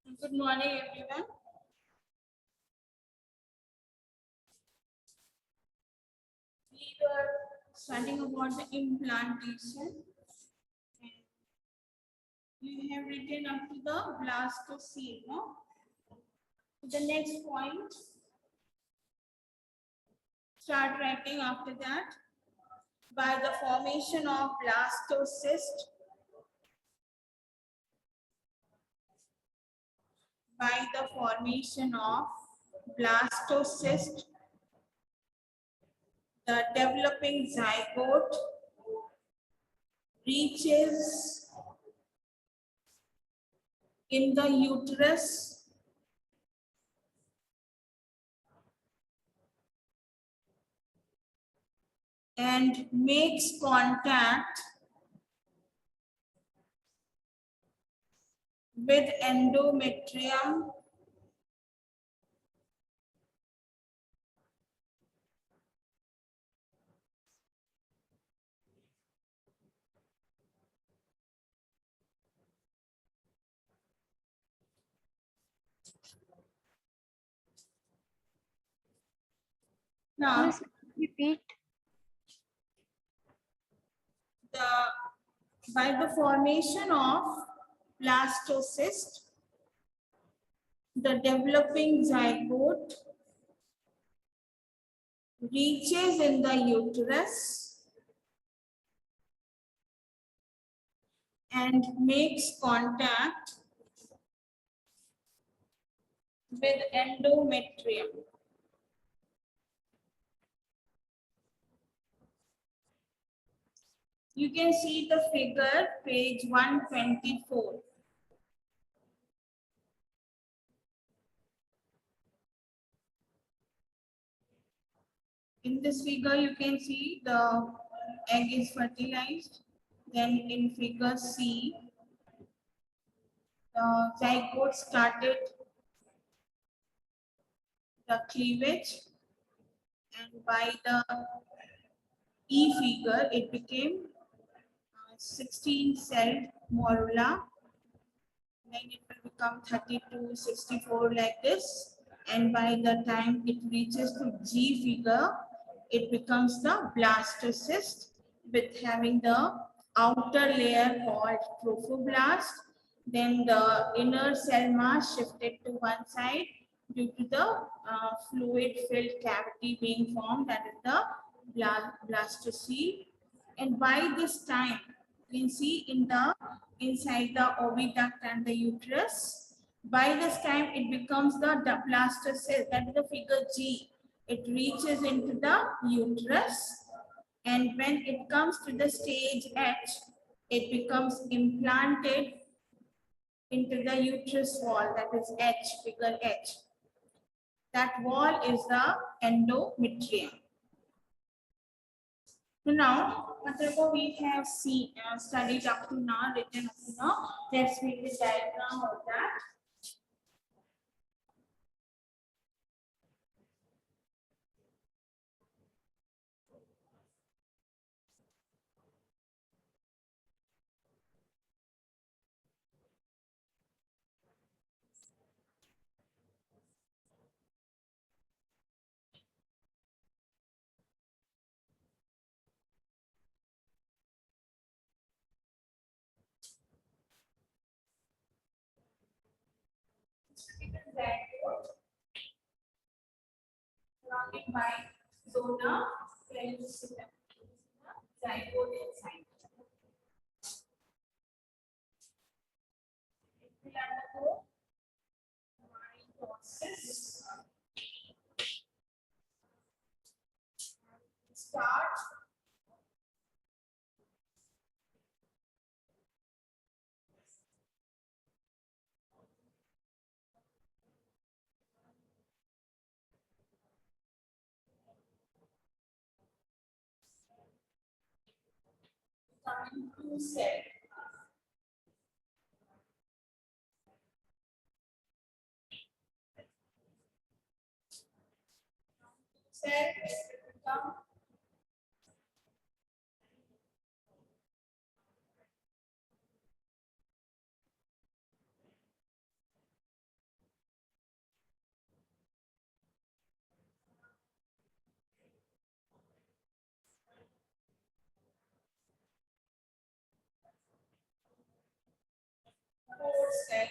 Good morning, everyone. We were studying about the implantation. And you have written up to the blastocyst, no? The next point, start writing after that. By the formation of blastocyst, the developing zygote reaches in the uterus and makes contact with endometrium now. Miss, repeat. By the formation of blastocyst, the developing zygote reaches in the uterus and makes contact with endometrium. You can see the figure, page 124. In this figure, you can see the egg is fertilized. Then in figure C, the zygote started the cleavage, and by the E figure, it became 16-celled morula. Then it will become 32, 64 like this. And by the time it reaches to G figure, it becomes the blastocyst with having the outer layer called trophoblast. Then the inner cell mass shifted to one side due to the fluid-filled cavity being formed, that is the blastocyst. And by this time, you can see inside the oviduct and the uterus. By this time, it becomes the blastocyst, that is the figure G. It reaches into the uterus, and when it comes to the stage H, it becomes implanted into the uterus wall, that is H, figure H. That wall is the endometrium. So now, whatever we have seen, studied up to now, written up to now, let's make the diagram of that. Surrounded by zona, zygote inside. It will undergo mitosis. Start coming to cell. Cell will become four cell.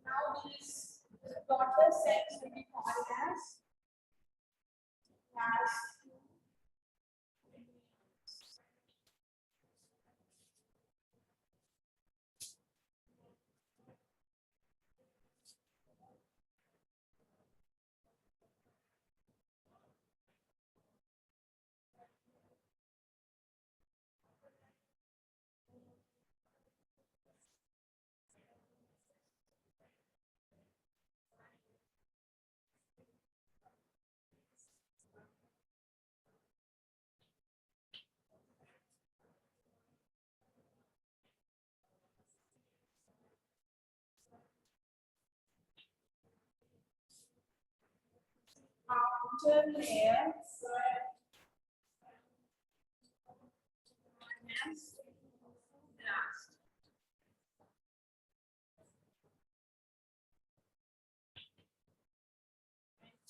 Now these daughter cells will be called as class 2. Outer layer as blast.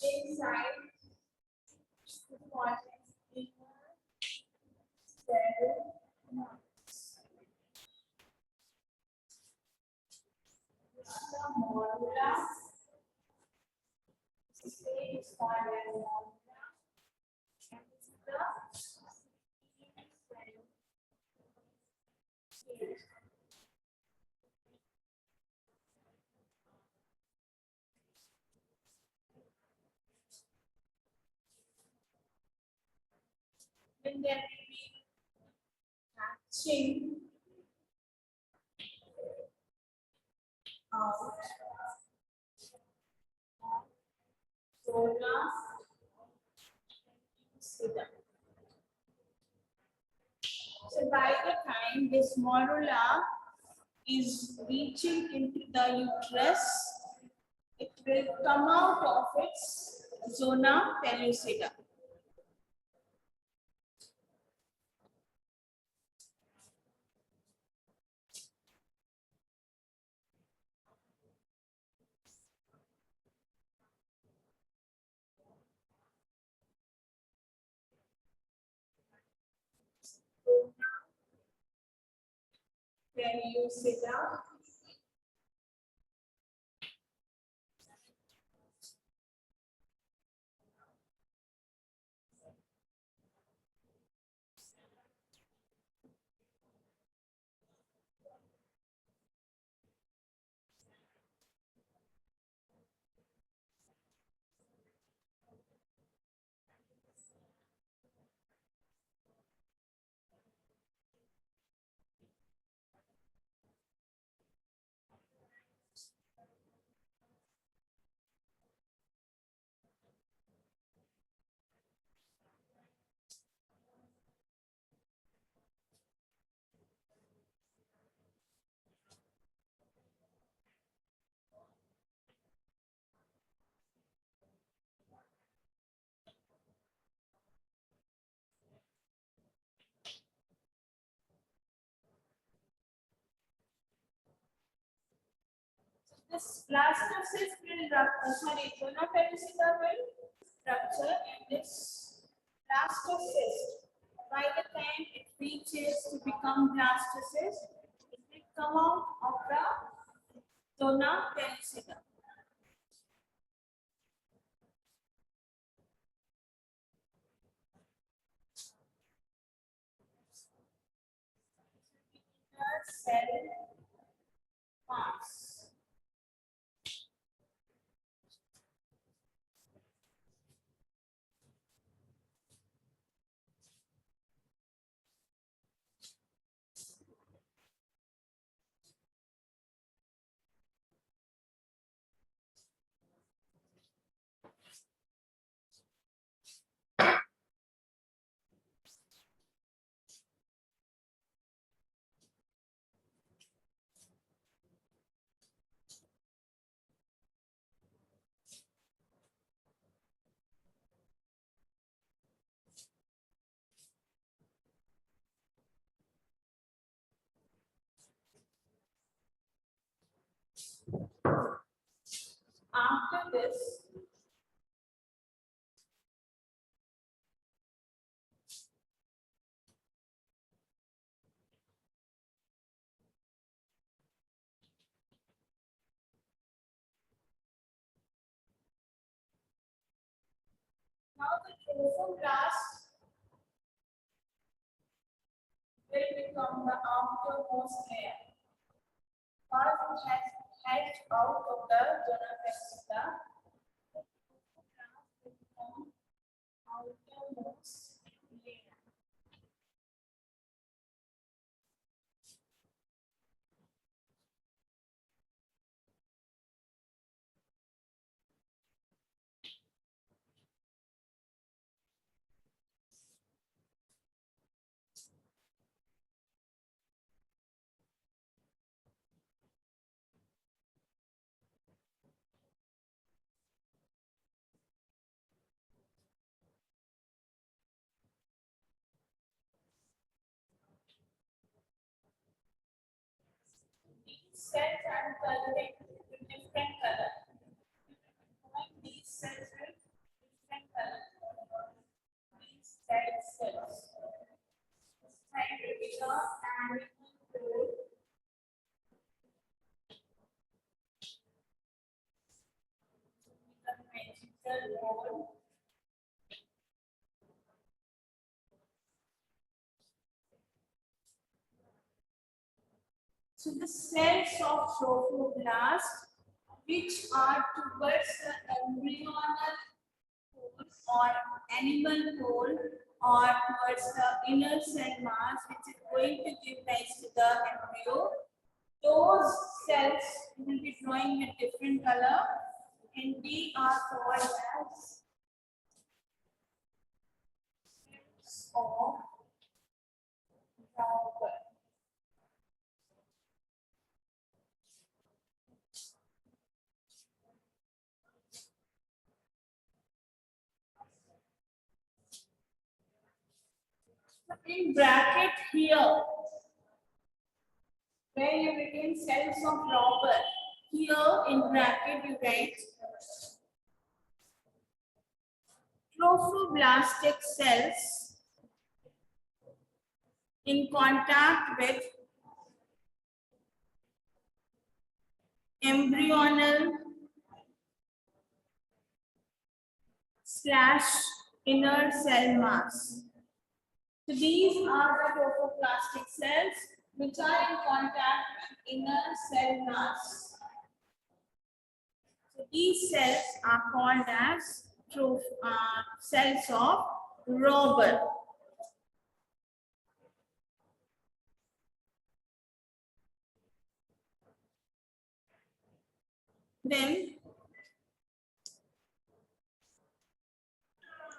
Inside the body inner cell mass. This is the morula. This is called as morula. And this is the cell. Then there will be hatching out solar system. So by the time this morula is reaching into the uterus, it will come out of its zona pellucida. Pellucida. This blastocyst will zona pellucida will rupture, and this blastocyst, by the time it reaches to become blastocyst, it will come out of the zona pellucida. The cell mass. like this. Now the trophoblast will become the outermost layer. Because it has hatched out of the zona pellucida, the trophoblast will become outermost layer. These cells are coloring with different color. These cells with different color. These cells. Side regular and pole. The magical pole. So the cells of trophoblast, which are towards the embryonal pole or animal pole or towards the inner cell mass, which is going to give rise to the embryo, those cells will be drawing with different color, and they are called as cells of Robert. In bracket here, where you begin cells of Robert, here in bracket you write trophoblastic cells in contact with embryonal / inner cell mass. So these are the trophoblastic cells which are in contact with inner cell mass. So these cells are called as cells of Robert. Then,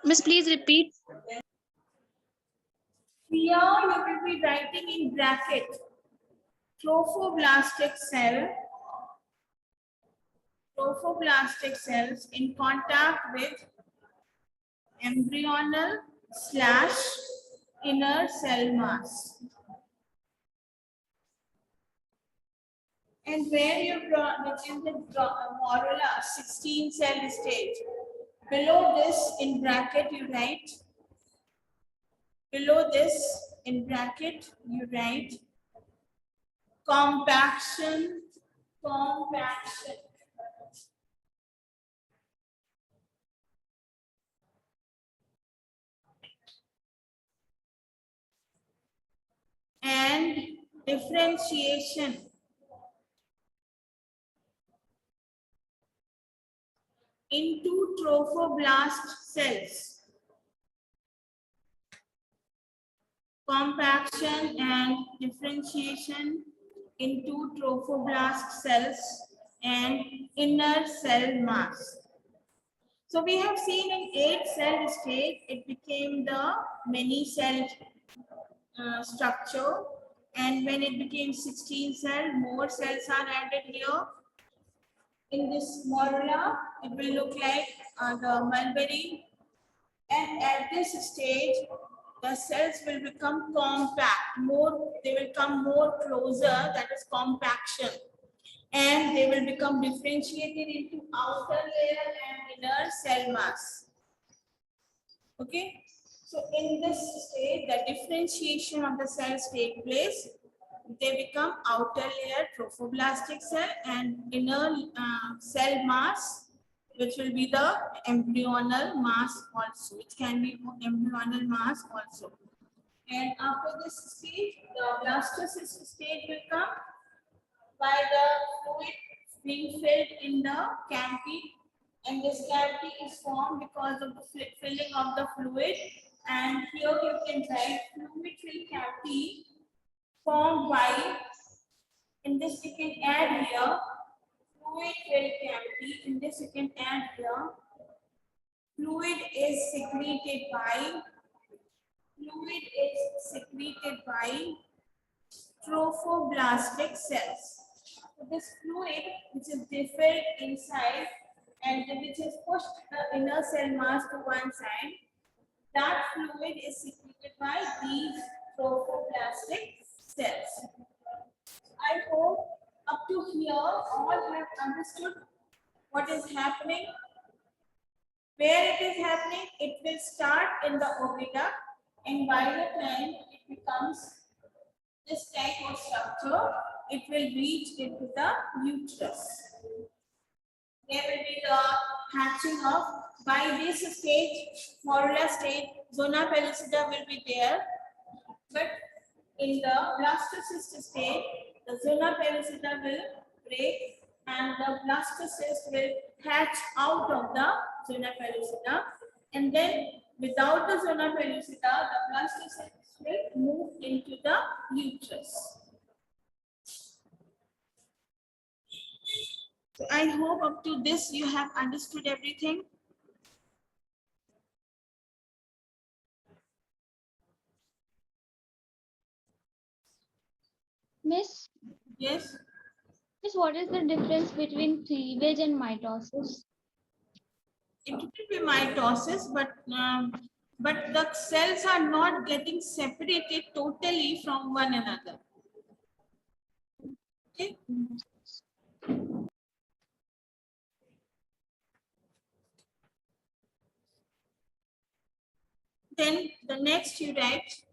Miss, please repeat. here you will be writing in bracket trophoblastic cells in contact with embryonal / inner cell mass. And where you draw, which is the morula 16 cell stage. Below this in bracket you write, below this in bracket you write compaction. And differentiation into trophoblast cells. Compaction and differentiation into trophoblast cells and inner cell mass. So we have seen in 8-cell stage, it became the many cell structure, and when it became 16-cell, more cells are added here. In this morula, it will look like the mulberry, and at this stage, the cells will become compact. They will come more closer. That is compaction. and they will become differentiated into outer layer and inner cell mass. Okay, so in this state, the differentiation of the cells take place. They become outer layer trophoblastic cell and inner cell mass, which will be the embryonal mass also. It can be embryonal mass also. And after this stage, the blastocyst stage will come by the fluid being filled in the cavity, and this cavity is formed because of the filling of the fluid. And here you can write fluid filled cavity formed by, in this you can add here fluid filled cavity, in this you can add here fluid is secreted by trophoblastic cells. So this fluid which is filled inside and which is pushed the inner cell mass to one side, that fluid is secreted by these trophoblastic cells. I hope up to here all have understood what is happening. Where it is happening, it will start in the oviduct, and by the time it becomes this type of structure, it will reach into the uterus. There will be the hatching of, by this stage, morula stage, zona pellucida will be there, but in the blastocyst stage, the zona pellucida will break and the blastocyst will hatch out of the zona pellucida, and then without the zona pellucida, the blastocyst will move into the uterus. So I hope up to this you have understood everything. Miss, Yes. Miss, what is the difference between cleavage and mitosis? It will be mitosis, but the cells are not getting separated totally from one another. Okay. Then the next you write,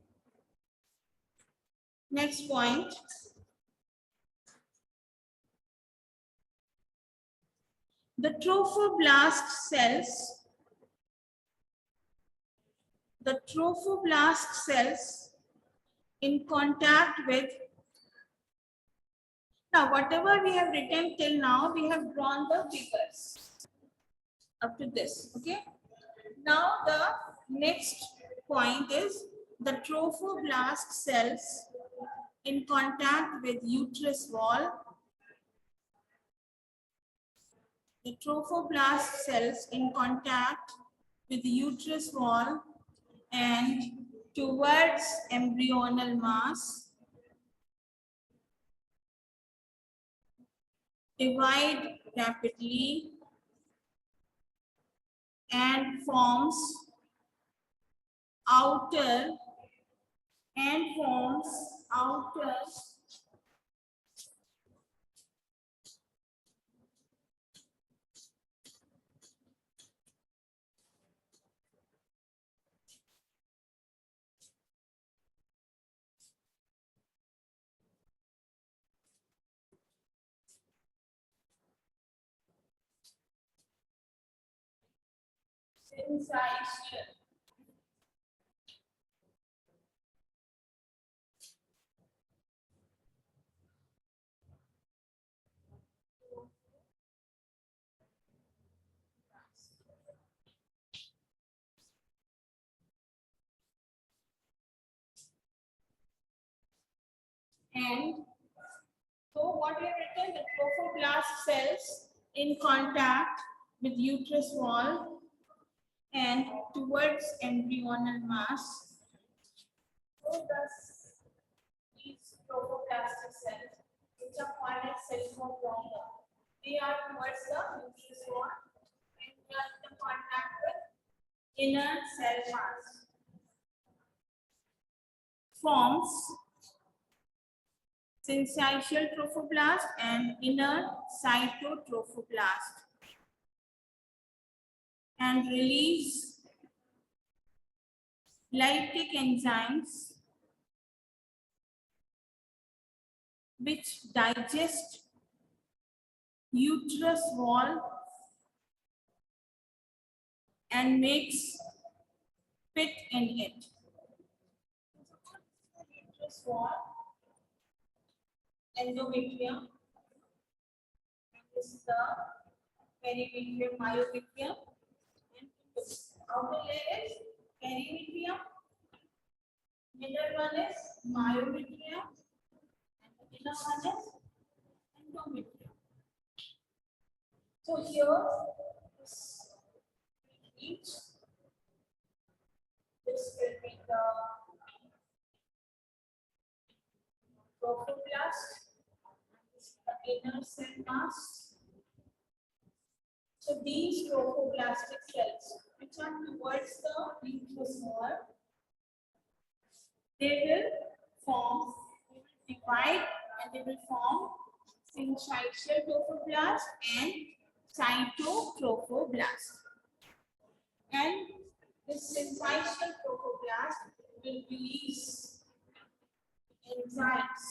next point. The trophoblast cells in contact with, now whatever we have written till now, we have drawn the figures up to this. Okay. Now the next point is the trophoblast cells in contact with uterus wall. The trophoblast cells in contact with the uterus wall and towards embryonal mass divide rapidly and forms outer incisor. And so what we have written, the trophoblast cells in contact with uterus wall and towards embryonal mass. So these trophoblastic cells, which are called as celluloblasts, they are towards the uterus wall and they are in contact with inner cell mass. Forms syncytial trophoblast and inner cytotrophoblast, and release lytic enzymes which digest uterus wall and makes pit in it. Uterus wall, endometrium, and this is the perimetrium, myometrium, and outer layer is perimetrium, middle one is myometrium, and the inner one is endometrium. So here each this will be the trophoblast, this is the inner cell mass. So these trophoblastic cells which are towards the uterus wall, they will form, they will divide and they will form syncytial trophoblast and cytotrophoblast. And this syncytial trophoblast will release enzymes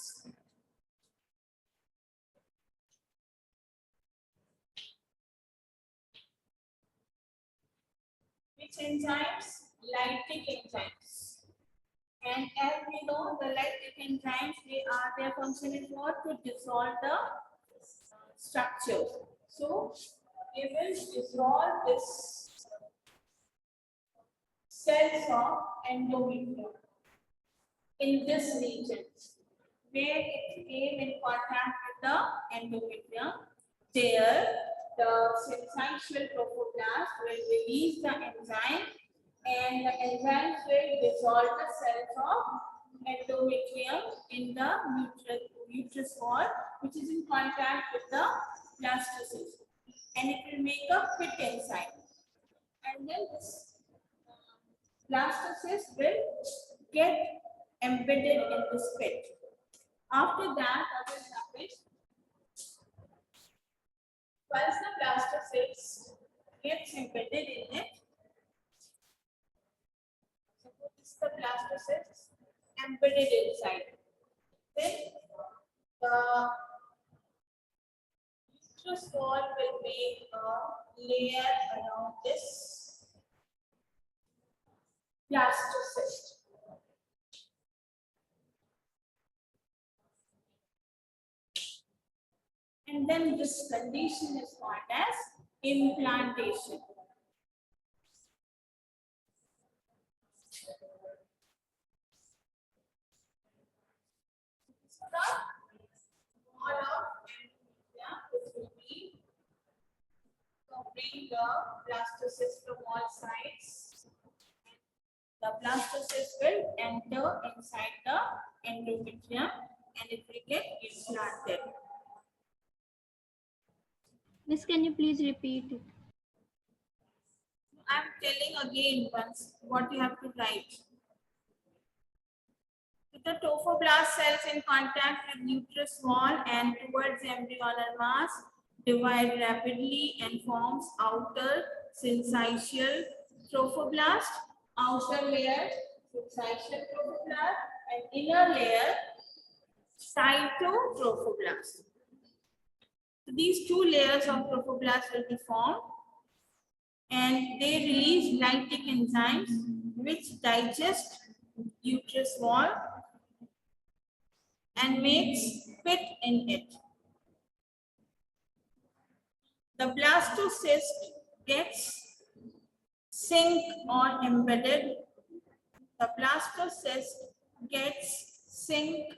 which enzymes? Lytic enzymes. And as we know, the lytic enzymes, their function is what? To dissolve the structure. So they will dissolve this cells of endometrium in this region where it came in contact with the endometrium. There, the syncytial trophoblast will release the enzyme, and the enzymes will dissolve the cells of endometrium in the uterus wall, which is in contact with the blastocyst, and it will make a pit inside. And then this blastocyst will get embedded in this pit. After that, what will happen? Once the blastocyst gets embedded in it, suppose this is the blastocyst embedded inside, then the uterus wall will make a layer around this blastocyst. And then this condition is called as implantation. The wall of endometrium, which will be covering the blastocyst from all sides. The blastocyst will enter inside the endometrium and it will get implanted. Miss, can you please repeat it? I'm telling again once what you have to write. With the trophoblast cells in contact with uterus wall and towards embryonal mass, divide rapidly and forms outer syncytial trophoblast, outer layer syncytial trophoblast, and inner layer cytotrophoblast. So these two layers of trophoblast will be formed, and they release lytic enzymes which digest uterus wall and makes pit in it. The blastocyst gets sink or embedded. The blastocyst gets sink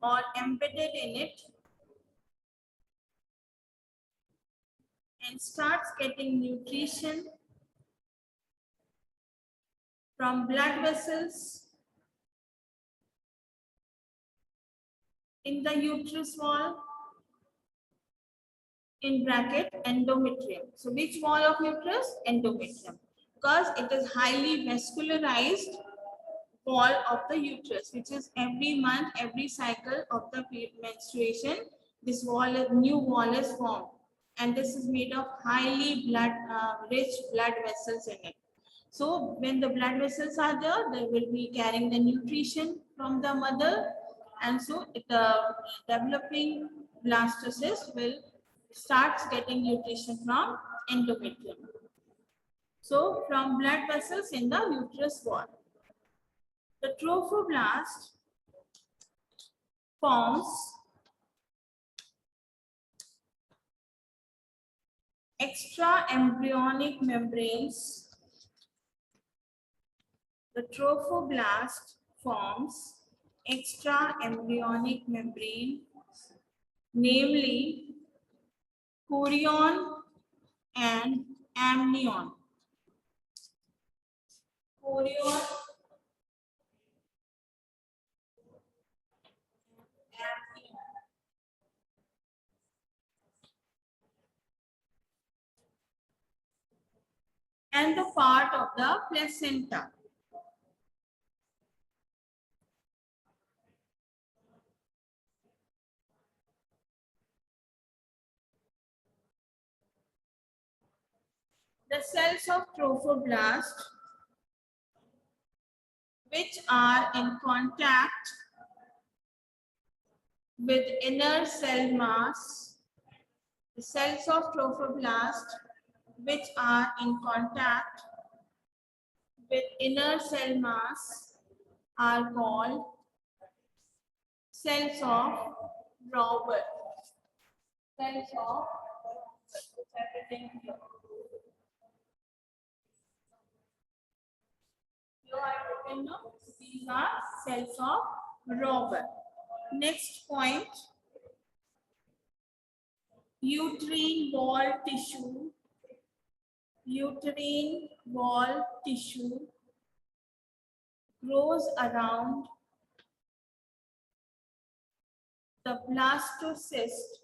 or embedded in it and starts getting nutrition from blood vessels in the uterus wall, in bracket endometrium. So which wall of uterus? Endometrium. Because it is highly vascularized wall of the uterus, which is every month, every cycle of the menstruation, this wall, new wall is formed, and this is made of highly rich blood vessels in it. So when the blood vessels are there, they will be carrying the nutrition from the mother, and so the developing blastocyst will starts getting nutrition from endometrium. So from blood vessels in the uterus wall. The trophoblast forms extra embryonic membranes. The trophoblast forms extra embryonic membrane, namely chorion and amnion. Chorion and the part of the placenta. The cells of trophoblast, which are in contact with inner cell mass, the cells of trophoblast, which are in contact with inner cell mass, are called cells of Robert. Cells of everything here. Here I written now. These are cells of Robert. Next point, uterine wall tissue. Uterine wall tissue grows around the blastocyst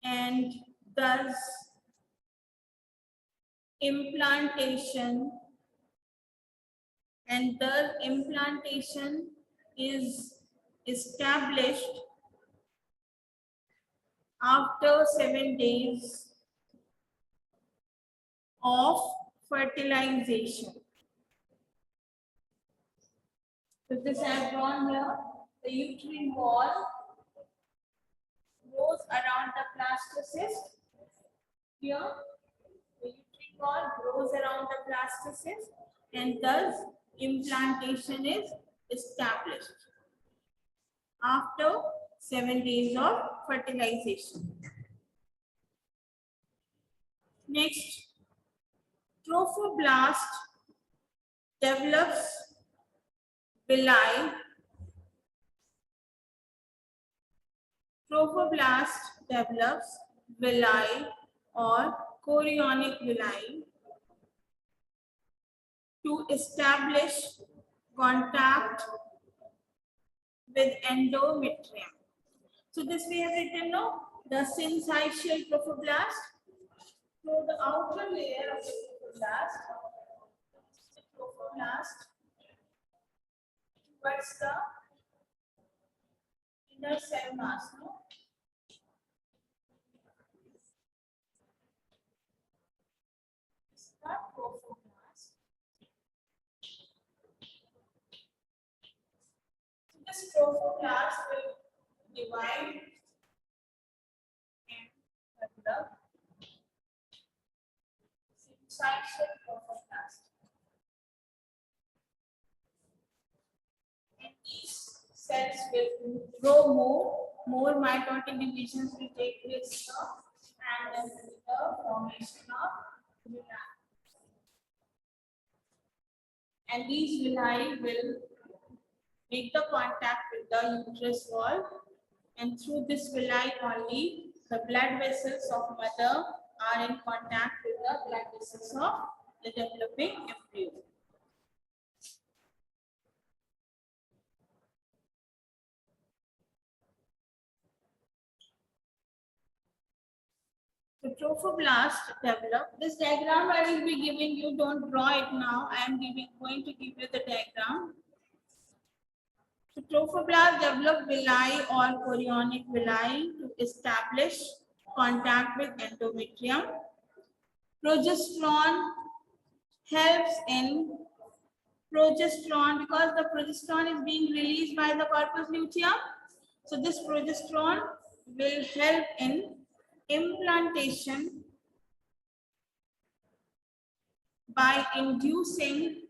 and thus implantation is established after 7 days of fertilization. So this I have drawn here. The uterine wall goes around the blastocyst. Here, the uterine wall grows around the blastocyst, and thus implantation is established after 7 days of fertilization. Next, trophoblast develops villi. Trophoblast develops villi or chorionic villi to establish contact with endometrium. So this we have written now, the syncytial trophoblast. So the outer layer of the trophoblast towards the inner cell mass. No? This is the trophoblast. So this trophoblast will divide and develop syncytial trophoblast. And these cells will grow more mitotic divisions will take place here, and then the formation of villi. And these villi will make the contact with the uterus wall, and through this villi only the blood vessels of mother are in contact with the blood vessels of the developing embryo. So trophoblast develop. This diagram I will be giving you. Don't draw it now. I am going to give you the diagram. So trophoblast develop villi or chorionic villi to establish contact with endometrium. Progesterone helps in progesterone because the progesterone is being released by the corpus luteum. So this progesterone will help in implantation by inducing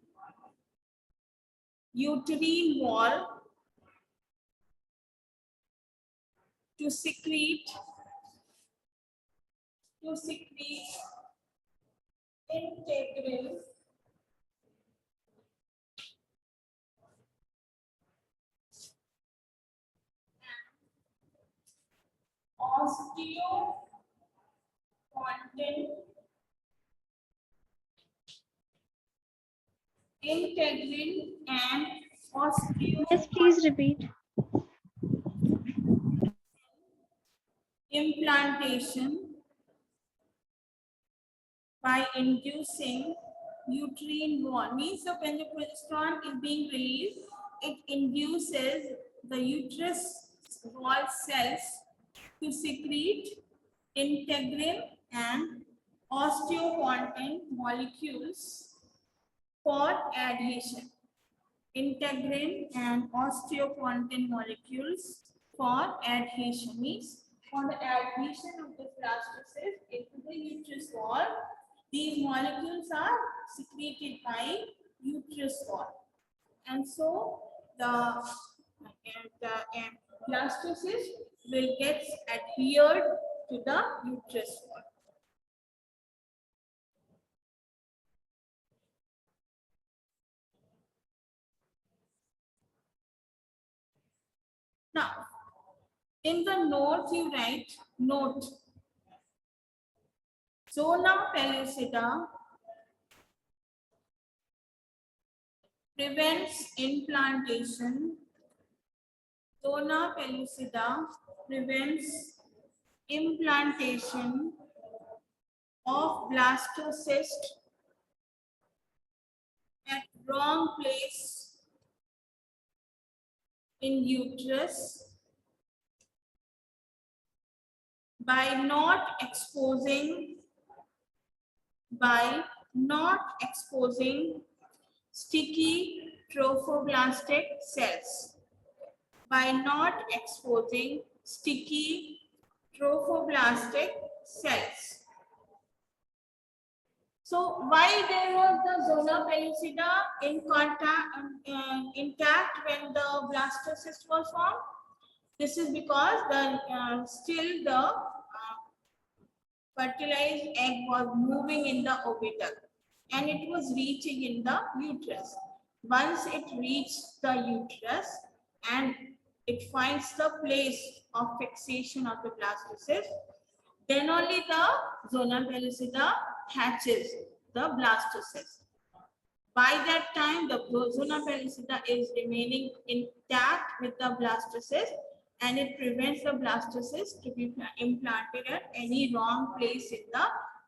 uterine wall to secrete integral osteopontin integrin and Yes, please repeat. implantation by inducing uterine wall. Means that when the progesterone is being released, it induces the uterus wall cells to secrete integrin and osteopontin molecules for adhesion. Integrin and osteopontin molecules for adhesion means for the adhesion of the blastocyst into the uterus wall. These molecules are secreted by uterus wall, and so the blastocyst will get adhered to the uterus wall. Now, in the note you write note. Zona pellucida prevents implantation. Zona pellucida prevents implantation of blastocyst at wrong place in uterus by not exposing sticky trophoblastic cells. By not exposing sticky trophoblastic cells. So while there was the zona pellucida intact when the blastocyst was formed, this is because still the fertilized egg was moving in the oviduct and it was reaching in the uterus. Once it reached the uterus and it finds the place of fixation of the blastocyst, then only the zona pellucida hatches the blastocyst. By that time, the zona pellucida is remaining intact with the blastocyst and it prevents the blastocyst to be implanted at any wrong place in the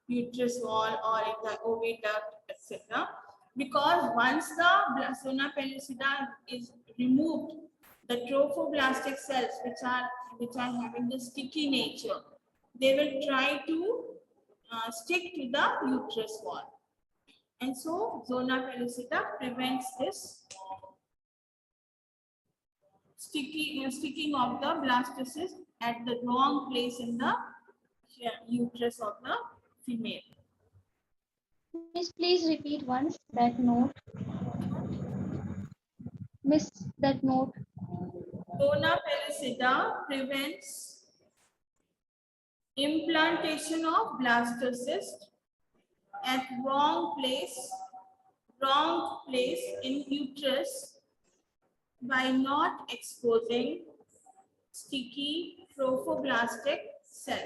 uterus wall or in the oviduct, etc. Because once the zona pellucida is removed, the trophoblastic cells which are having the sticky nature, they will try to stick to the uterus wall. And so zona pellucida prevents this sticking of the blastocyst at the wrong place in the uterus of the female. Miss, please repeat once that note. Miss, that note. Zona pellucida prevents implantation of blastocyst at wrong place in uterus by not exposing sticky trophoblastic cells.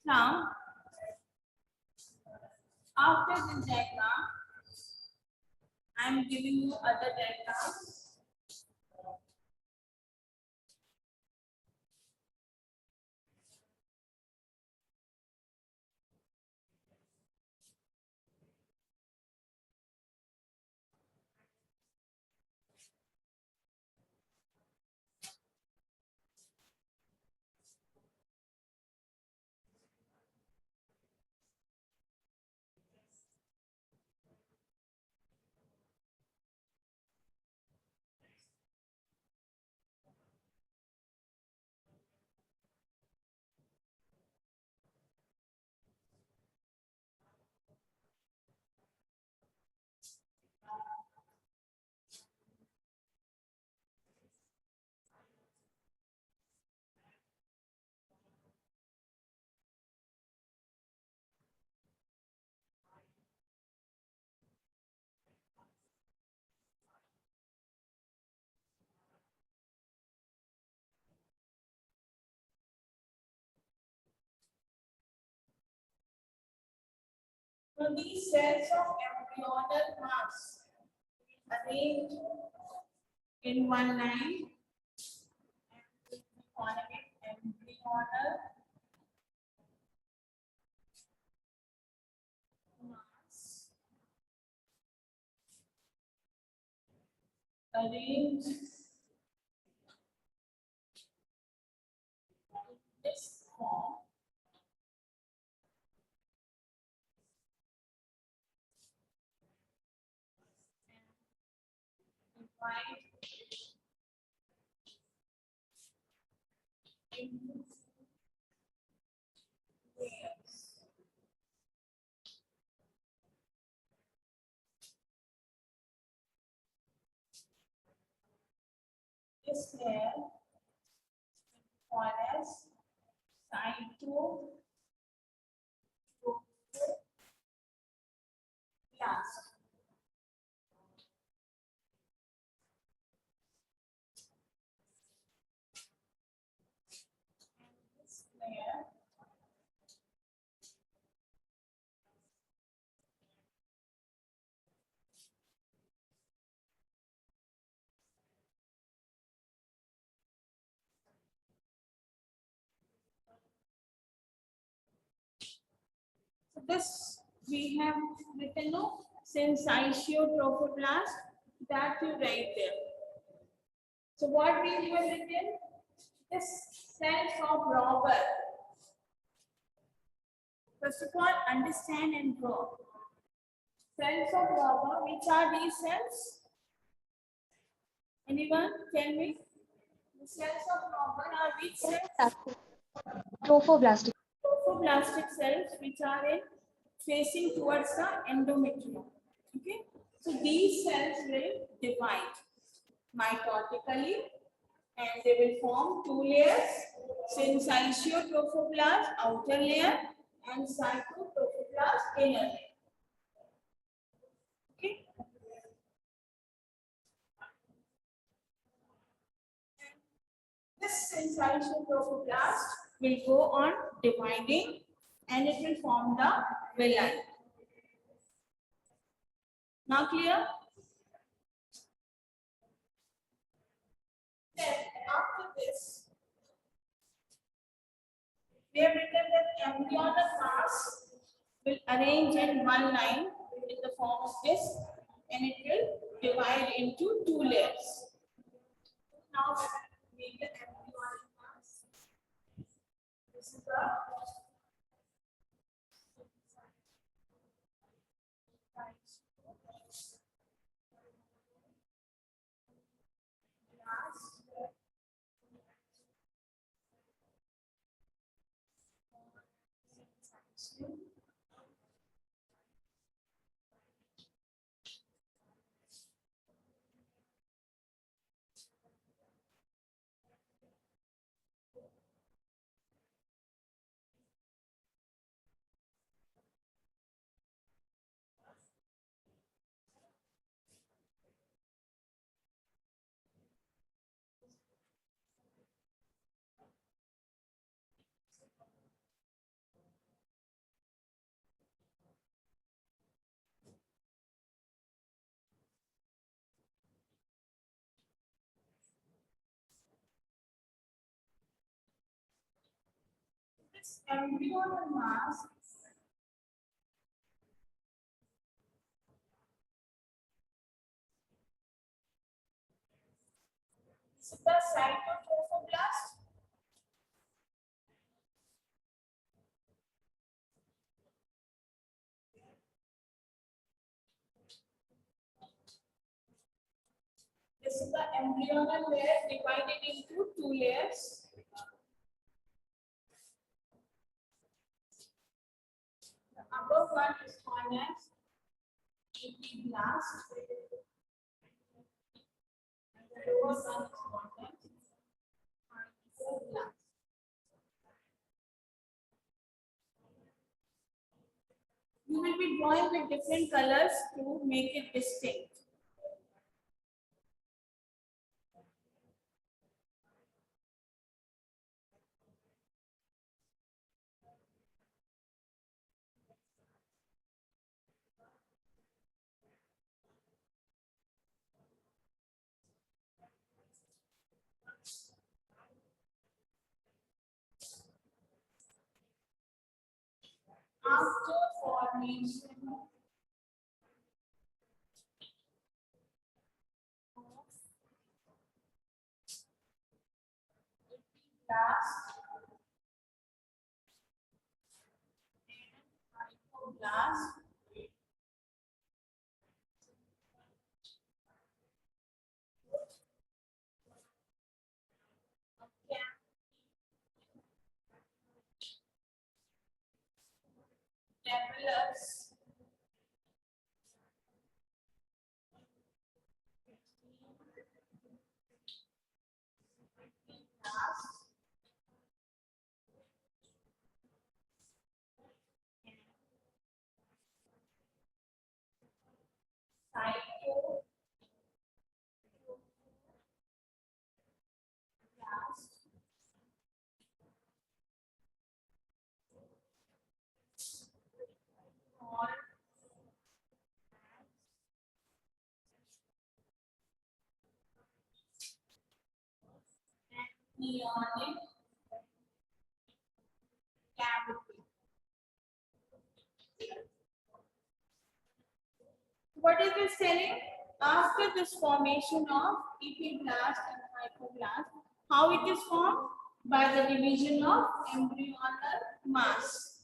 Now, after this diagram, I am giving you other deltas. So these cells of embryonal mass arranged in one line and we call it embryonal mass arranged in this form and divide into layers. This layer called as cytoplast. This layer so this we have written no syncytiotropoblast that you write there. So what we have written this cells of robber. First of all, understand and draw. Cells of robber, which are these cells? Anyone tell me? The cells of robber are which cells? Trophoblastic. Trophoblastic cells which are in facing towards the endometrium. Okay, so these cells will divide mitotically and they will form two layers: syncytiotrophoblastic outer layer and cytotrophoblast inner layer. Okay. This syncytiotropoblast will go on dividing and it will form the villi. Now clear? Then after this, we have written that embryonal mass will arrange in one line in the form of this and it will divide into two layers. Now we make the embryonal mass. This is the This embryonal mass is the cytoplasm. This is the embryonal layer divided into two layers. The upper one is called as epiblast, and the lower one is called as hypoblast. You will be drawing with different colors to make it distinct. After formation of epiblast and hypoblast, develops epiblast and cytoblast called embryonic cavity. What is this telling? After this formation of epiblast and hypoblast, how it is formed? By the division of embryonal mass.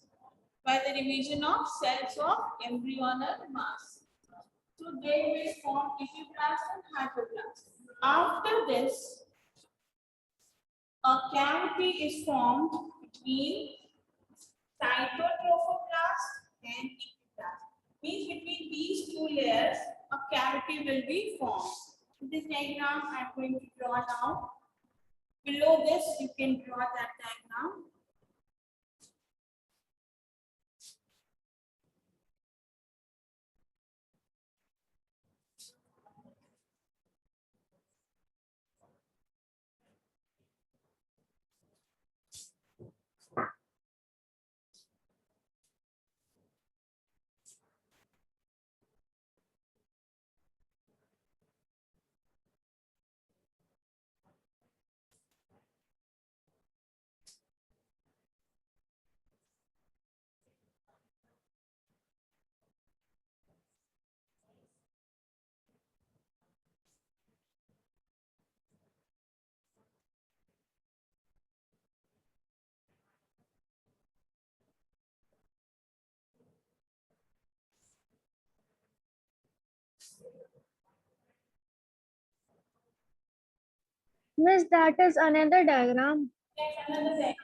By the division of cells of embryonal mass. So they will form epiblast and hypoblast. After this, a cavity is formed between cytotrophoblast and epiblast. Means between these two layers, a cavity will be formed. This diagram I am going to draw now. Below this, you can draw that diagram. Miss, that is another diagram. Next, another diagram.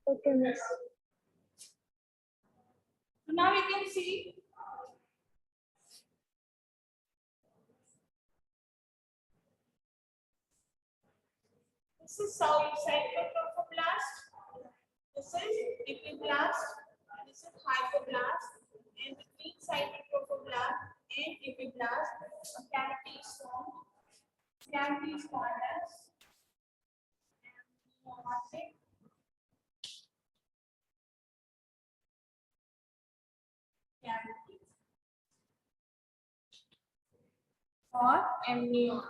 Okay, miss. So now you can see this is cytoplasm. This is epiblast. This is hypoblast. And between cytoplasm and epiblast, a cavity is formed. Cavity is called as embryonic cavity or embryon.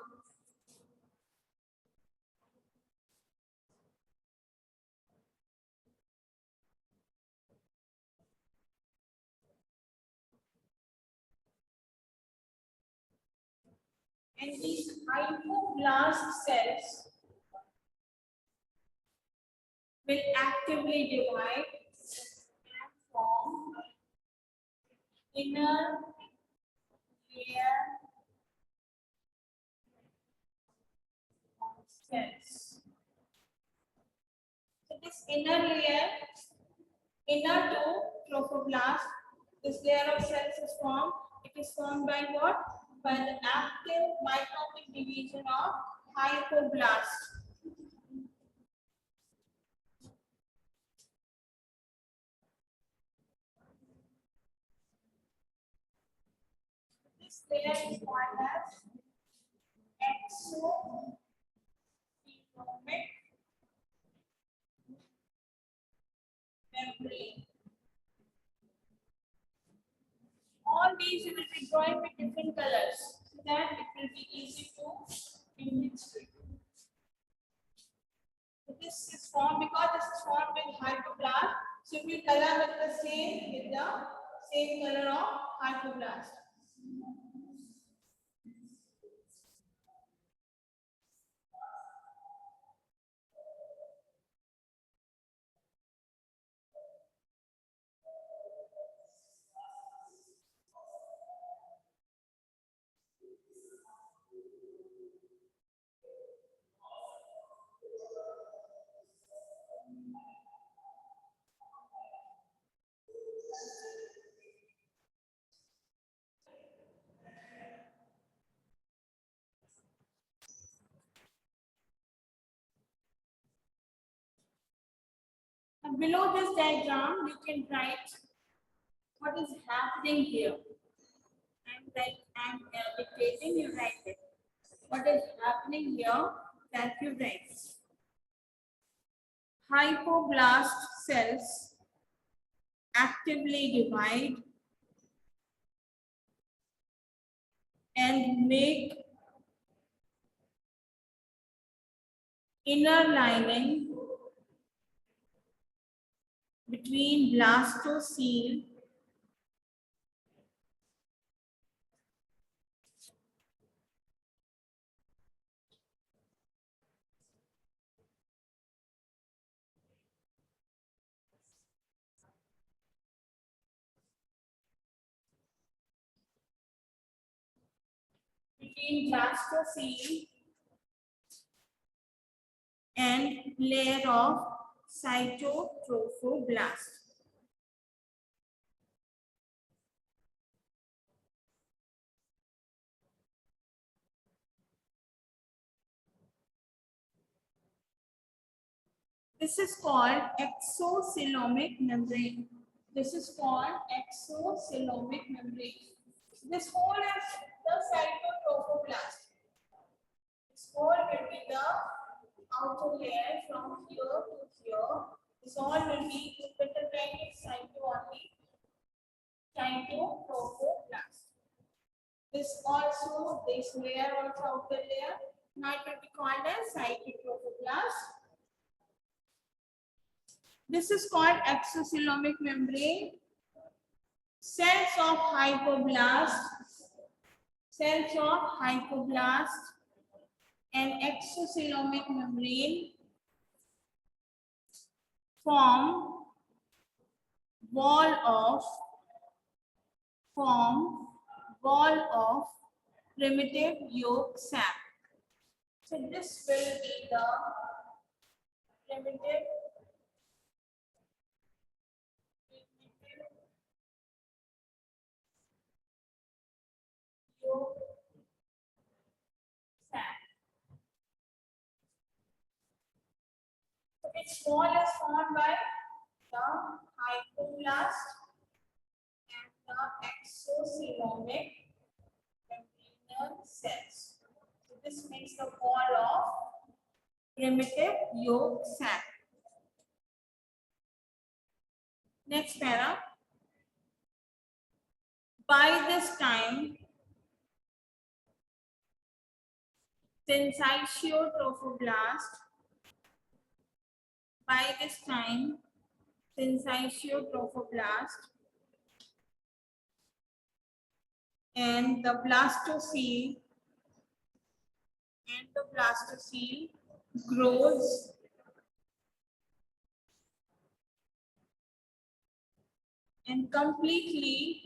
And these hypoblast cells will actively divide and form inner layer of cells. So this inner layer, inner to trophoblast, this layer of cells is formed. It is formed by what? By the active mitotic division of hypoblast. This layer is called as exosomic membrane. All these you will be drawing with different colors so that it will be easy to illustrate. So this is formed because this is formed with hypoblast. So if you color with the same color of hypoblast. And below this diagram, you can write what is happening here. I'm dictating, you write it. What is happening here, that you write. Hypoblast cells actively divide and make inner lining between blastocele and layer of cytotrophoblast. This is called exocoelomic membrane. This is called exocoelomic membrane. This whole is the cytotrophoblast. This whole will be the outer layer from here to here. This all will be interconnected cytotrophoblast. This layer also outer layer. Now it will be called as cytotrophoblast. This is called exocoelomic membrane. Cells of hypoblast and exocoelomic membrane form wall of primitive yolk sac. So this will be the primitive yolk sac. So its wall is formed by the hypoblast and the exocoelomic membranous cells. So this makes the wall of primitive yolk sac. Next para. By this time, syncytiotrophoblast and the blastocele Endoblastocele grows and completely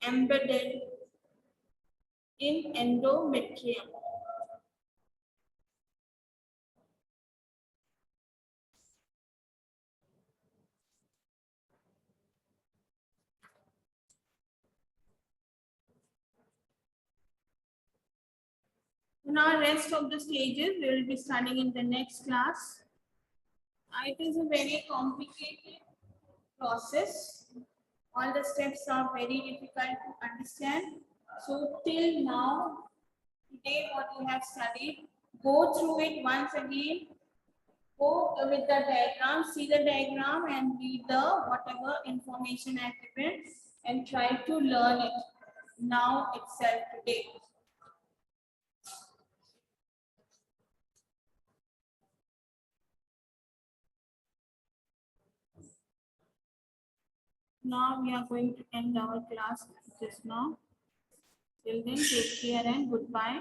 embedded in endometrium. Now, rest of the stages we will be studying in the next class. It is a very complicated process. All the steps are very difficult to understand. So till now, today what we have studied, go through it once again. Go with the diagram, see the diagram and read the whatever information I have given and try to learn it now itself today. Now we are going to end our class just now. Till then, take care and goodbye.